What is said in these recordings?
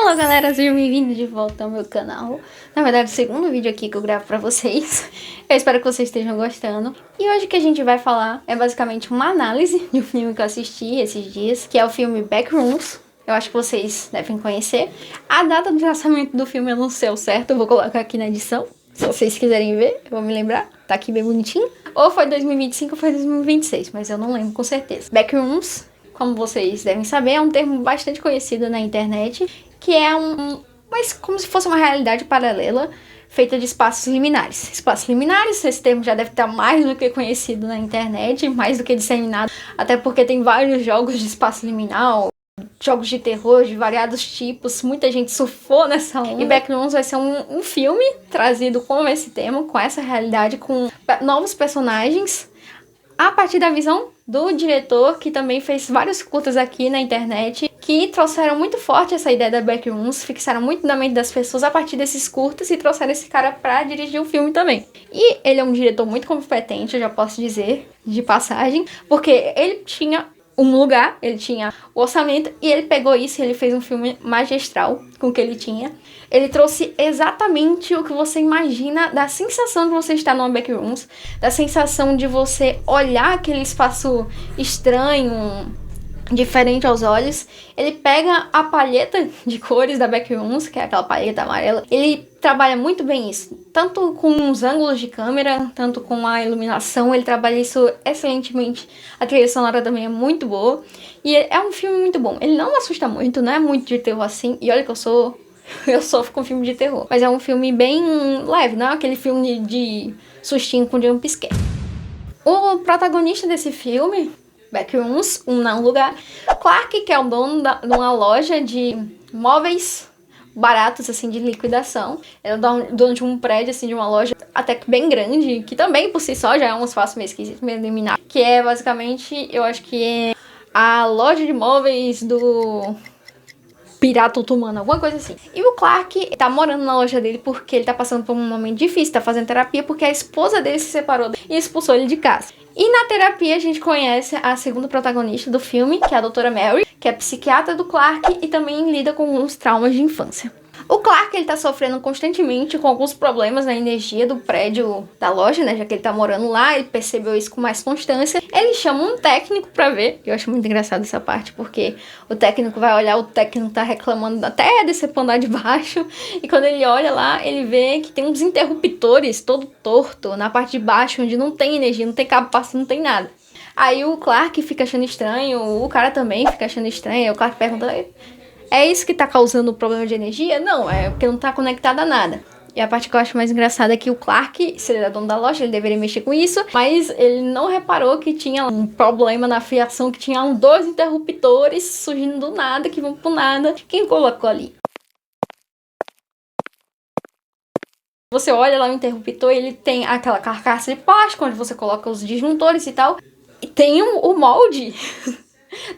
Fala galera, sejam bem-vindos de volta ao meu canal. Na verdade, o segundo vídeo aqui que eu gravo pra vocês. Eu espero que vocês estejam gostando. E hoje o que a gente vai falar é basicamente uma análise de um filme que eu assisti esses dias, que é o filme Backrooms. Eu acho que vocês devem conhecer. A data de lançamento do filme eu não sei o certo, eu vou colocar aqui na edição. Se vocês quiserem ver, eu vou me lembrar. Tá aqui bem bonitinho. Ou foi 2025 ou foi 2026, mas eu não lembro com certeza. Backrooms, como vocês devem saber, é um termo bastante conhecido na internet, que é mas como se fosse uma realidade paralela feita de espaços liminares. Espaços liminares, esse termo já deve estar mais do que conhecido na internet, mais do que disseminado, até porque tem vários jogos de espaço liminal, jogos de terror de variados tipos, muita gente surfou nessa onda. E Backrooms vai ser um filme trazido com esse tema, com essa realidade, com novos personagens, a partir da visão do diretor, que também fez vários curtas aqui na internet, que trouxeram muito forte essa ideia da Backrooms, fixaram muito na mente das pessoas a partir desses curtas e trouxeram esse cara pra dirigir o filme também. E ele é um diretor muito competente, eu já posso dizer, de passagem, porque ele tinha um lugar, ele tinha o orçamento e ele pegou isso e ele fez um filme magistral com o que ele tinha. Ele trouxe exatamente o que você imagina da sensação de você estar numa Backrooms, da sensação de você olhar aquele espaço estranho, diferente aos olhos. Ele pega a palheta de cores da Backrooms, que é aquela palheta amarela, ele trabalha muito bem isso, tanto com os ângulos de câmera, tanto com a iluminação, ele trabalha isso excelentemente. A trilha sonora também é muito boa, e é um filme muito bom. Ele não assusta muito, não é muito de terror assim, e olha que eu sofro com filme de terror, mas é um filme bem leve, não é aquele filme de sustinho com jump scare. O protagonista desse filme, Backrooms, um lugar, Clark, que é o dono de uma loja de móveis baratos, assim, de liquidação. Ele é dono de um prédio, assim, de uma loja até que bem grande, que também, por si só, já é um espaço meio esquisito, meio liminar. Que é, basicamente, eu acho que é a loja de móveis do pirata otomano, alguma coisa assim. E o Clark tá morando na loja dele porque ele tá passando por um momento difícil, tá fazendo terapia porque a esposa dele se separou e expulsou ele de casa. E na terapia a gente conhece a segunda protagonista do filme, que é a doutora Mary, que é psiquiatra do Clark e também lida com os traumas de infância. O Clark, ele tá sofrendo constantemente com alguns problemas na energia do prédio da loja, né? Já que ele tá morando lá, ele percebeu isso com mais constância. Ele chama um técnico pra ver. Eu acho muito engraçado essa parte, porque o técnico vai olhar, o técnico tá reclamando até desse andar de baixo. E quando ele olha lá, ele vê que tem uns interruptores todo torto na parte de baixo, onde não tem energia, não tem cabo passando, não tem nada. Aí o Clark fica achando estranho, o cara também fica achando estranho. Aí o Clark pergunta: é isso que tá causando o problema de energia? Não, é porque não tá conectado a nada. E a parte que eu acho mais engraçada é que o Clark, se ele é dono da loja, ele deveria mexer com isso, mas ele não reparou que tinha um problema na fiação, que tinha dois interruptores surgindo do nada, que vão pro nada. Quem colocou ali? Você olha lá o interruptor, ele tem aquela carcaça de plástico, onde você coloca os disjuntores e tal. E tem o molde.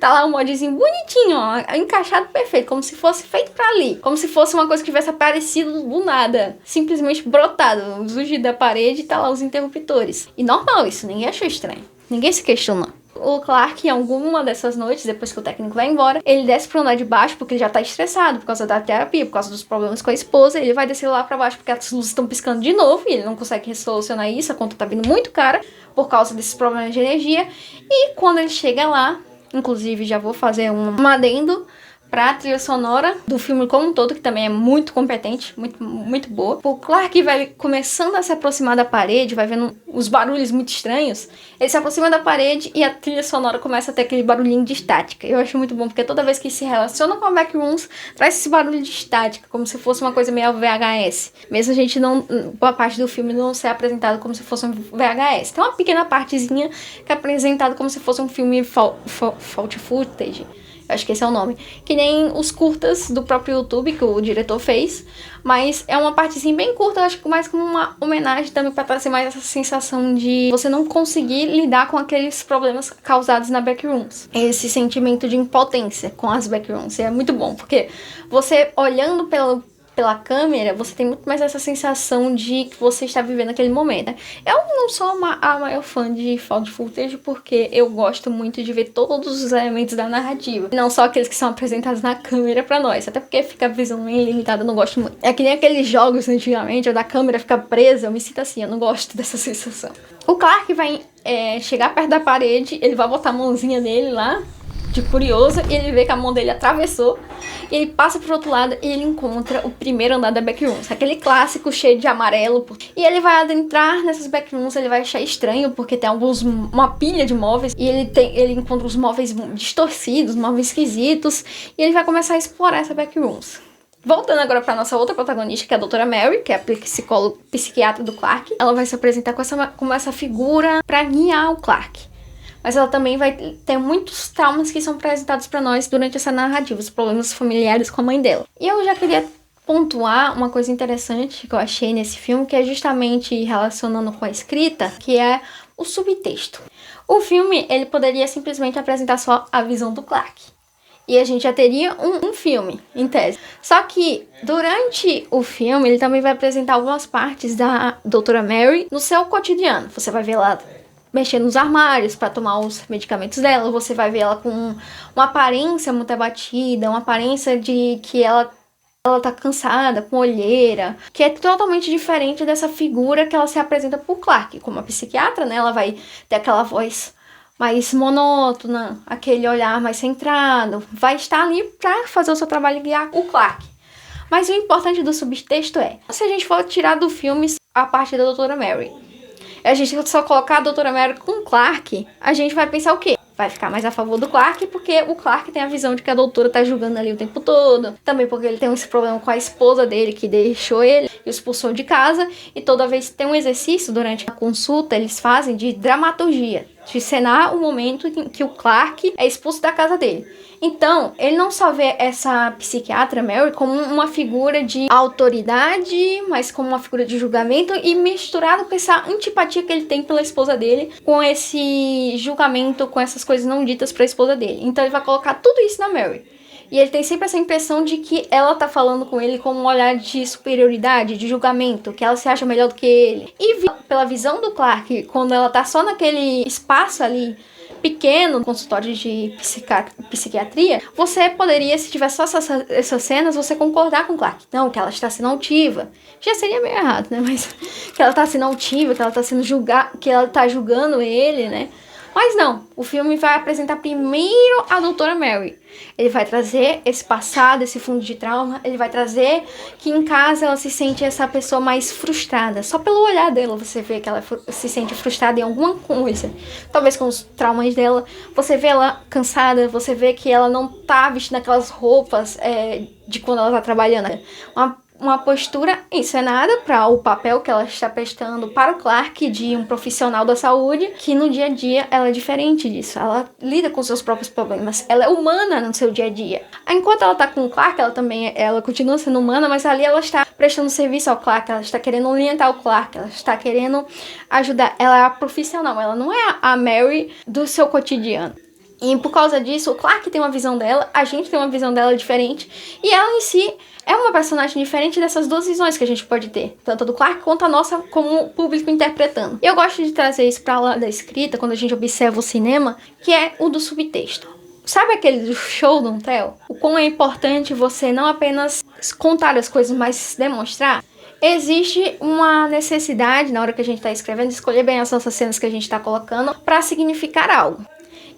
Tá lá um moldezinho bonitinho, ó, encaixado perfeito, como se fosse feito pra ali. Como se fosse uma coisa que tivesse aparecido do nada. Simplesmente brotado, surgido da parede e tá lá os interruptores. E normal isso, ninguém achou estranho. Ninguém se questionou. O Clark, em alguma dessas noites, depois que o técnico vai embora, ele desce pro andar de baixo porque ele já tá estressado por causa da terapia, por causa dos problemas com a esposa. Ele vai descer lá pra baixo porque as luzes estão piscando de novo e ele não consegue solucionar isso. A conta tá vindo muito cara por causa desses problemas de energia. E quando ele chega lá, inclusive, já vou fazer um adendo pra trilha sonora do filme como um todo, que também é muito competente, muito boa. O Clark vai começando a se aproximar da parede, vai vendo os barulhos muito estranhos. Ele se aproxima da parede e a trilha sonora começa a ter aquele barulhinho de estática. Eu acho muito bom, porque toda vez que se relaciona com a Backrooms, traz esse barulho de estática, como se fosse uma coisa meio VHS. Mesmo a gente não, boa parte do filme não ser apresentado como se fosse um VHS. Tem uma pequena partezinha que é apresentado como se fosse um filme found footage. Acho que esse é o nome. Que nem os curtas do próprio YouTube que o diretor fez. Mas é uma partezinha bem curta, acho que mais como uma homenagem também pra trazer mais essa sensação de você não conseguir lidar com aqueles problemas causados na Backrooms. Esse sentimento de impotência com as Backrooms. E é muito bom, porque você olhando pela câmera, você tem muito mais essa sensação de que você está vivendo aquele momento, né? Eu não sou a maior fã de found footage porque eu gosto muito de ver todos os elementos da narrativa, não só aqueles que são apresentados na câmera pra nós, até porque fica a visão meio limitada, eu não gosto muito. É que nem aqueles jogos antigamente, onde a câmera fica presa, eu me sinto assim, eu não gosto dessa sensação. O Clark vai chegar perto da parede, ele vai botar a mãozinha dele lá, de curioso, e ele vê que a mão dele atravessou, e ele passa pro outro lado e ele encontra o primeiro andar da backrooms, aquele clássico cheio de amarelo, e ele vai adentrar nessas backrooms, ele vai achar estranho, porque tem uma pilha de móveis, e ele encontra os móveis distorcidos, móveis esquisitos, e ele vai começar a explorar essa backrooms. Voltando agora pra nossa outra protagonista, que é a doutora Mary, que é a psiquiatra do Clark, ela vai se apresentar como essa figura pra guiar o Clark. Mas ela também vai ter muitos traumas que são apresentados pra nós durante essa narrativa, os problemas familiares com a mãe dela. E eu já queria pontuar uma coisa interessante que eu achei nesse filme, que é justamente relacionando com a escrita, que é o subtexto. O filme, ele poderia simplesmente apresentar só a visão do Clark. E a gente já teria um filme, em tese. Só que, durante o filme, ele também vai apresentar algumas partes da doutora Mary no seu cotidiano. Você vai ver ela mexendo nos armários para tomar os medicamentos dela, você vai ver ela com uma aparência muito abatida, uma aparência de que ela tá cansada, com olheira, que é totalmente diferente dessa figura que ela se apresenta pro Clark. Como a psiquiatra, né, ela vai ter aquela voz mais monótona, aquele olhar mais centrado, vai estar ali para fazer o seu trabalho e guiar o Clark. Mas o importante do subtexto é, se a gente for tirar do filme a parte da doutora Mary, a gente só colocar a doutora Mary com o Clark, a gente vai pensar o quê? Vai ficar mais a favor do Clark, porque o Clark tem a visão de que a doutora tá julgando ali o tempo todo. Também porque ele tem esse problema com a esposa dele, que deixou ele e o expulsou de casa. E toda vez que tem um exercício durante a consulta, eles fazem de dramaturgia, de cenar o momento em que o Clark é expulso da casa dele. Então, ele não só vê essa psiquiatra, Mary, como uma figura de autoridade, mas como uma figura de julgamento, e misturado com essa antipatia que ele tem pela esposa dele, com esse julgamento, com essas coisas não ditas pra esposa dele. Então ele vai colocar tudo isso na Mary. E ele tem sempre essa impressão de que ela tá falando com ele com um olhar de superioridade, de julgamento, que ela se acha melhor do que ele. E pela visão do Clark, quando ela tá só naquele espaço ali pequeno, consultório de psiquiatria, você poderia, se tivesse só essas cenas, você concordar com o Clark. Não, que ela está sendo altiva. Já seria meio errado, né? Mas que ela está sendo altiva, que ela está sendo que ela está julgando ele, né? Mas não, o filme vai apresentar primeiro a doutora Mary. Ele vai trazer esse passado, esse fundo de trauma. Ele vai trazer que em casa ela se sente essa pessoa mais frustrada. Só pelo olhar dela você vê que ela se sente frustrada em alguma coisa. Talvez com os traumas dela. Você vê ela cansada, você vê que ela não tá vestindo aquelas roupas de quando ela tá trabalhando. Uma postura encenada para o papel que ela está prestando para o Clark de um profissional da saúde, que no dia a dia ela é diferente disso. Ela lida com seus próprios problemas. Ela é humana no seu dia a dia. Enquanto ela tá com o Clark, ela continua sendo humana, mas ali ela está prestando serviço ao Clark, ela está querendo orientar o Clark, ela está querendo ajudar. Ela é a profissional, ela não é a Mary do seu cotidiano. E por causa disso, o Clark tem uma visão dela, a gente tem uma visão dela diferente, e ela em si é uma personagem diferente dessas duas visões que a gente pode ter, tanto a do Clark quanto a nossa como público interpretando. Eu gosto de trazer isso pra lá da escrita, quando a gente observa o cinema, que é o do subtexto. Sabe aquele do show don't tell? O quão é importante você não apenas contar as coisas, mas demonstrar? Existe uma necessidade, na hora que a gente tá escrevendo, de escolher bem as nossas cenas que a gente tá colocando pra significar algo.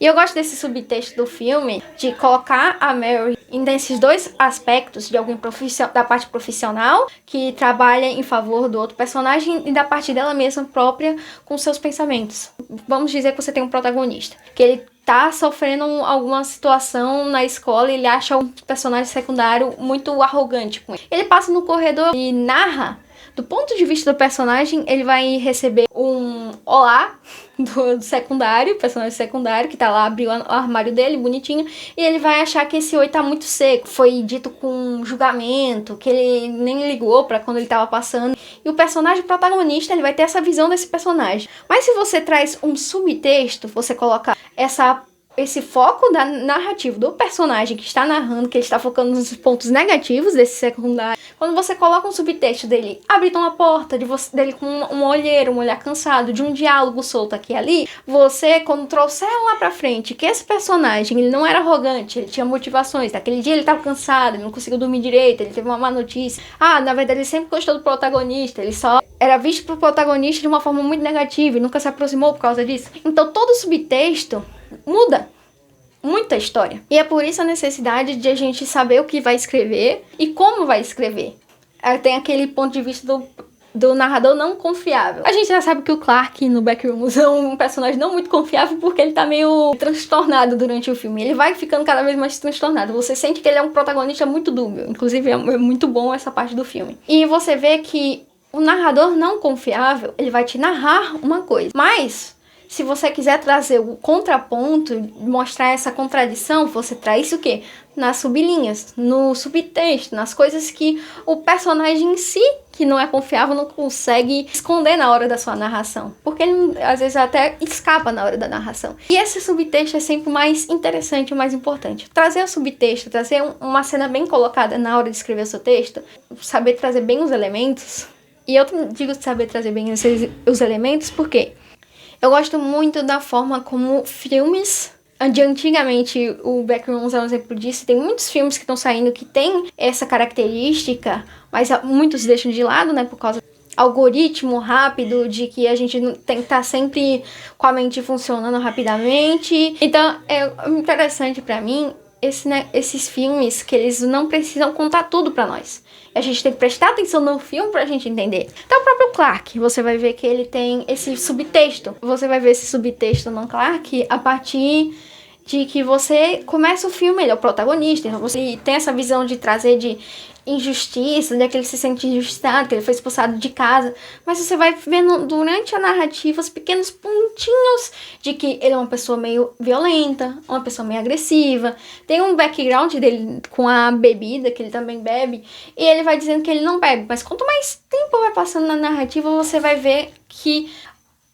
E eu gosto desse subtexto do filme, de colocar a Mary nesses dois aspectos, de alguém da parte profissional, que trabalha em favor do outro personagem, e da parte dela mesma própria, com seus pensamentos. Vamos dizer que você tem um protagonista, que ele tá sofrendo alguma situação na escola e ele acha um personagem secundário muito arrogante com ele. Ele passa no corredor e narra. Do ponto de vista do personagem, ele vai receber um olá do secundário, personagem secundário, que tá lá, abriu o armário dele, bonitinho, e ele vai achar que esse oi tá muito seco, foi dito com julgamento, que ele nem ligou pra quando ele tava passando. E o personagem protagonista, ele vai ter essa visão desse personagem. Mas se você traz um subtexto, você coloca essa esse foco da narrativa do personagem que está narrando, que ele está focando nos pontos negativos desse secundário. Quando você coloca um subtexto dele abrindo uma porta, dele com uma olheira, um olhar cansado, de um diálogo solto aqui e ali, você, quando trouxer lá pra frente que esse personagem, ele não era arrogante, ele tinha motivações, naquele dia ele estava cansado, ele não conseguiu dormir direito, ele teve uma má notícia. Na verdade ele sempre gostou do protagonista, ele só era visto pro protagonista de uma forma muito negativa e nunca se aproximou por causa disso. Então todo subtexto muda muita história. E é por isso a necessidade de a gente saber o que vai escrever e como vai escrever. Tem aquele ponto de vista do narrador não confiável. A gente já sabe que o Clark no Backrooms é um personagem não muito confiável porque ele tá meio transtornado durante o filme. Ele vai ficando cada vez mais transtornado. Você sente que ele é um protagonista muito dúbio. Inclusive é muito bom essa parte do filme. E você vê que o narrador não confiável, ele vai te narrar uma coisa. Mas se você quiser trazer o contraponto, mostrar essa contradição, você traz o quê? Nas sublinhas, no subtexto, nas coisas que o personagem em si, que não é confiável, não consegue esconder na hora da sua narração. Porque ele, às vezes, até escapa na hora da narração. E esse subtexto é sempre o mais interessante e o mais importante. Trazer o subtexto, trazer uma cena bem colocada na hora de escrever o seu texto, saber trazer bem os elementos. E eu digo saber trazer bem os elementos porque eu gosto muito da forma como filmes de antigamente, o Backrooms é um exemplo disso. Tem muitos filmes que estão saindo que tem essa característica, mas muitos deixam de lado, né, por causa do algoritmo rápido, de que a gente tem que estar sempre com a mente funcionando rapidamente. Então, é interessante pra mim esses filmes que eles não precisam contar tudo pra nós. A gente tem que prestar atenção no filme pra gente entender. Então o próprio Clark, você vai ver que ele tem esse subtexto. Você vai ver esse subtexto no Clark a partir de que você começa o filme, ele é o protagonista. Então você tem essa visão de trazer de injustiça, de que ele se sente injustiçado, que ele foi expulsado de casa. Mas você vai vendo durante a narrativa os pequenos pontinhos de que ele é uma pessoa meio violenta, uma pessoa meio agressiva. Tem um background dele com a bebida, que ele também bebe, e ele vai dizendo que ele não bebe. Mas quanto mais tempo vai passando na narrativa, você vai ver que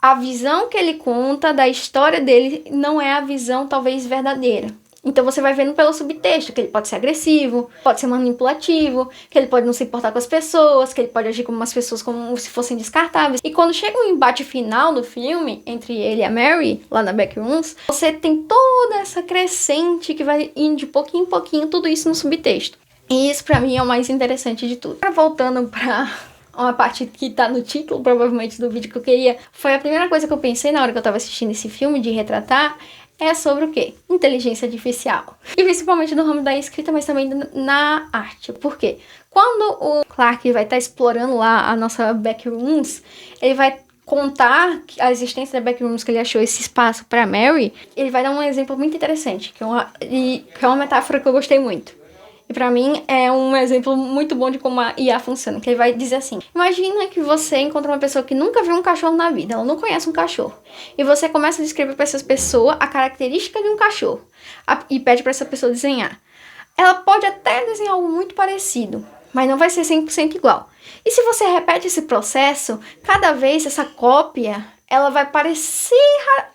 a visão que ele conta da história dele não é a visão talvez verdadeira. Então você vai vendo pelo subtexto que ele pode ser agressivo, pode ser manipulativo, que ele pode não se importar com as pessoas, que ele pode agir como umas pessoas como se fossem descartáveis. E quando chega o embate final do filme, entre ele e a Mary, lá na Backrooms, você tem toda essa crescente que vai indo de pouquinho em pouquinho, tudo isso no subtexto. E isso pra mim é o mais interessante de tudo. Voltando pra uma parte que tá no título, provavelmente, do vídeo que eu queria, foi a primeira coisa que eu pensei na hora que eu tava assistindo esse filme, de retratar, é sobre o quê? Inteligência artificial. E principalmente no ramo da escrita, mas também na arte. Por quê? Quando o Clark vai estar explorando lá a nossa Backrooms, ele vai contar a existência da Backrooms, que ele achou esse espaço para Mary, ele vai dar um exemplo muito interessante, que é uma metáfora que eu gostei muito. E pra mim é um exemplo muito bom de como a IA funciona, que ele vai dizer assim: imagina que você encontra uma pessoa que nunca viu um cachorro na vida, ela não conhece um cachorro, e você começa a descrever pra essa pessoa a característica de um cachorro, e pede pra essa pessoa desenhar. Ela pode até desenhar algo muito parecido, mas não vai ser 100% igual. E se você repete esse processo, cada vez essa cópia, ela vai parecer,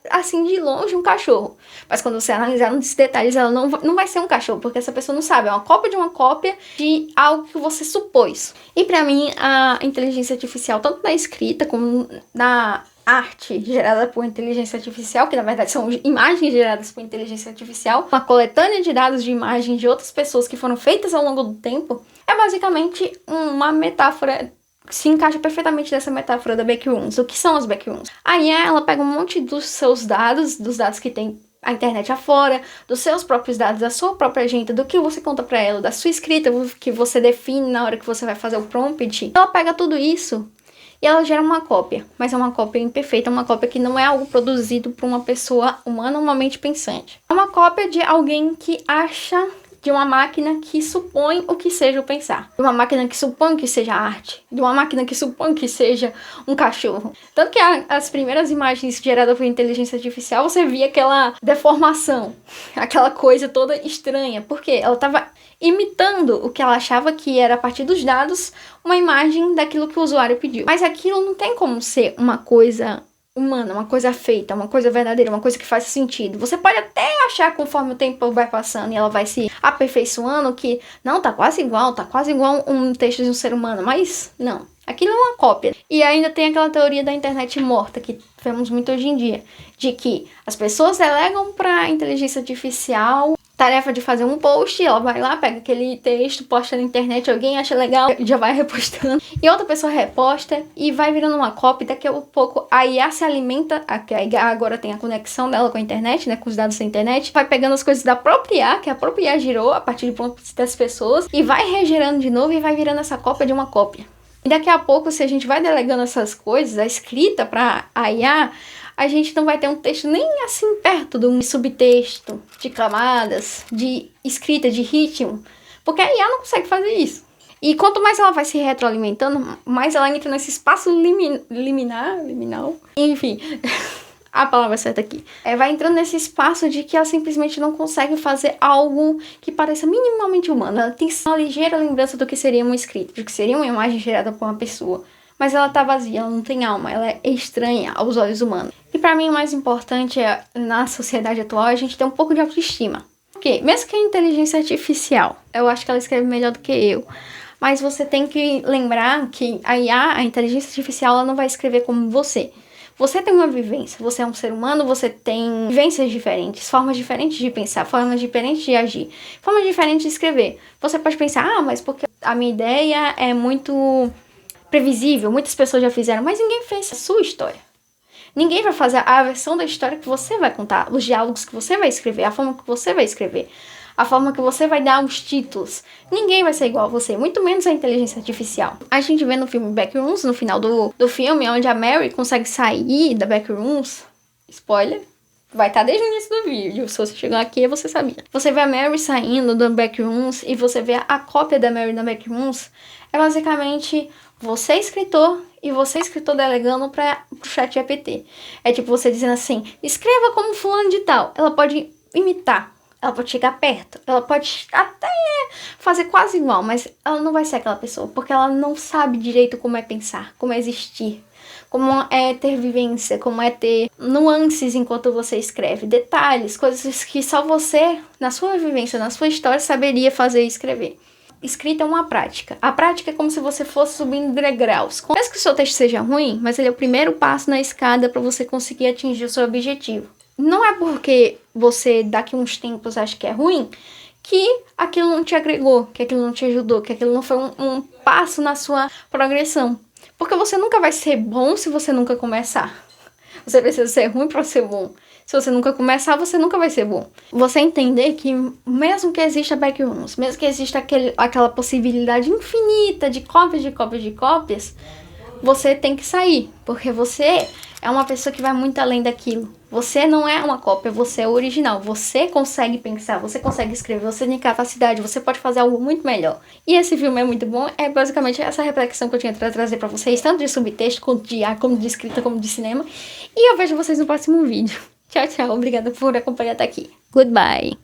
assim, de longe um cachorro. Mas quando você analisar nos detalhes, ela não vai ser um cachorro, porque essa pessoa não sabe. É uma cópia de uma cópia de algo que você supôs. E pra mim, a inteligência artificial, tanto na escrita como na arte gerada por inteligência artificial, que na verdade são imagens geradas por inteligência artificial, uma coletânea de dados de imagens de outras pessoas que foram feitas ao longo do tempo, é basicamente uma metáfora que se encaixa perfeitamente nessa metáfora da Backrooms. O que são as Backrooms? Aí ela pega um monte dos seus dados, dos dados que tem a internet afora, dos seus próprios dados, da sua própria agenda, do que você conta pra ela, da sua escrita que você define na hora que você vai fazer o prompt. Ela pega tudo isso e ela gera uma cópia, mas é uma cópia imperfeita, uma cópia que não é algo produzido por uma pessoa humana, uma mente pensante. É uma cópia de alguém que acha, de uma máquina que supõe o que seja o pensar, de uma máquina que supõe que seja arte, de uma máquina que supõe que seja um cachorro. Tanto que as primeiras imagens geradas por inteligência artificial, você via aquela deformação, aquela coisa toda estranha, porque ela estava imitando o que ela achava que era, a partir dos dados, uma imagem daquilo que o usuário pediu. Mas aquilo não tem como ser uma coisa humana, uma coisa feita, uma coisa verdadeira, uma coisa que faz sentido. Você pode até achar, conforme o tempo vai passando e ela vai se aperfeiçoando, que não, tá quase igual um texto de um ser humano, mas não. Aquilo é uma cópia. E ainda tem aquela teoria da internet morta, que vemos muito hoje em dia, de que as pessoas delegam para inteligência artificial tarefa de fazer um post, ela vai lá, pega aquele texto, posta na internet, alguém acha legal, já vai repostando, e outra pessoa reposta, e vai virando uma cópia, daqui a pouco a IA se alimenta, a IA agora tem a conexão dela com a internet, né, com os dados da internet, vai pegando as coisas da própria IA, que a própria IA gerou a partir de prompts das pessoas, e vai regerando de novo, e vai virando essa cópia de uma cópia. E daqui a pouco, se a gente vai delegando essas coisas, a escrita para a IA, a gente não vai ter um texto nem assim perto de um subtexto, de camadas, de escrita, de ritmo, porque a IA não consegue fazer isso. E quanto mais ela vai se retroalimentando, mais ela entra nesse espaço liminal, enfim, a palavra certa aqui. Vai entrando nesse espaço de que ela simplesmente não consegue fazer algo que pareça minimamente humano. Ela tem uma ligeira lembrança do que seria uma escrita, do que seria uma imagem gerada por uma pessoa. Mas ela tá vazia, ela não tem alma, ela é estranha aos olhos humanos. E pra mim o mais importante é, na sociedade atual, a gente ter um pouco de autoestima. Porque, mesmo que a inteligência artificial, eu acho que ela escreve melhor do que eu, mas você tem que lembrar que a IA, a inteligência artificial, ela não vai escrever como você. Você tem uma vivência, você é um ser humano, você tem vivências diferentes, formas diferentes de pensar, formas diferentes de agir, formas diferentes de escrever. Você pode pensar, mas porque a minha ideia é muito previsível, muitas pessoas já fizeram, mas ninguém fez a sua história. Ninguém vai fazer a versão da história que você vai contar, os diálogos que você vai escrever, a forma que você vai escrever, a forma que você vai dar os títulos. Ninguém vai ser igual a você, muito menos a inteligência artificial. A gente vê no filme Backrooms, no final do filme, onde a Mary consegue sair da Backrooms, spoiler, vai estar desde o início do vídeo, se você chegou aqui você sabia. Você vê a Mary saindo da Backrooms e você vê a cópia da Mary na Backrooms, é basicamente você escritor e você escritor delegando para o chat GPT. É tipo você dizendo assim, escreva como fulano de tal. Ela pode imitar, ela pode chegar perto, ela pode até fazer quase igual, mas ela não vai ser aquela pessoa, porque ela não sabe direito como é pensar, como é existir, como é ter vivência, como é ter nuances enquanto você escreve, detalhes, coisas que só você, na sua vivência, na sua história, saberia fazer e escrever. Escrita é uma prática. A prática é como se você fosse subindo degraus. Mesmo que o seu texto seja ruim, mas ele é o primeiro passo na escada para você conseguir atingir o seu objetivo. Não é porque você, daqui uns tempos, acha que é ruim, que aquilo não te agregou, que aquilo não te ajudou, que aquilo não foi um passo na sua progressão. Porque você nunca vai ser bom se você nunca começar. Você precisa ser ruim para ser bom. Se você nunca começar, você nunca vai ser bom. Você entender que mesmo que exista backrooms, mesmo que exista aquela possibilidade infinita de cópias, você tem que sair. Porque você é uma pessoa que vai muito além daquilo. Você não é uma cópia, você é o original. Você consegue pensar, você consegue escrever, você tem capacidade, você pode fazer algo muito melhor. E esse filme é muito bom, é basicamente essa reflexão que eu tinha pra trazer pra vocês, tanto de subtexto, quanto de arte, como de escrita, como de cinema. E eu vejo vocês no próximo vídeo. Tchau, tchau. Obrigada por acompanhar até aqui. Goodbye.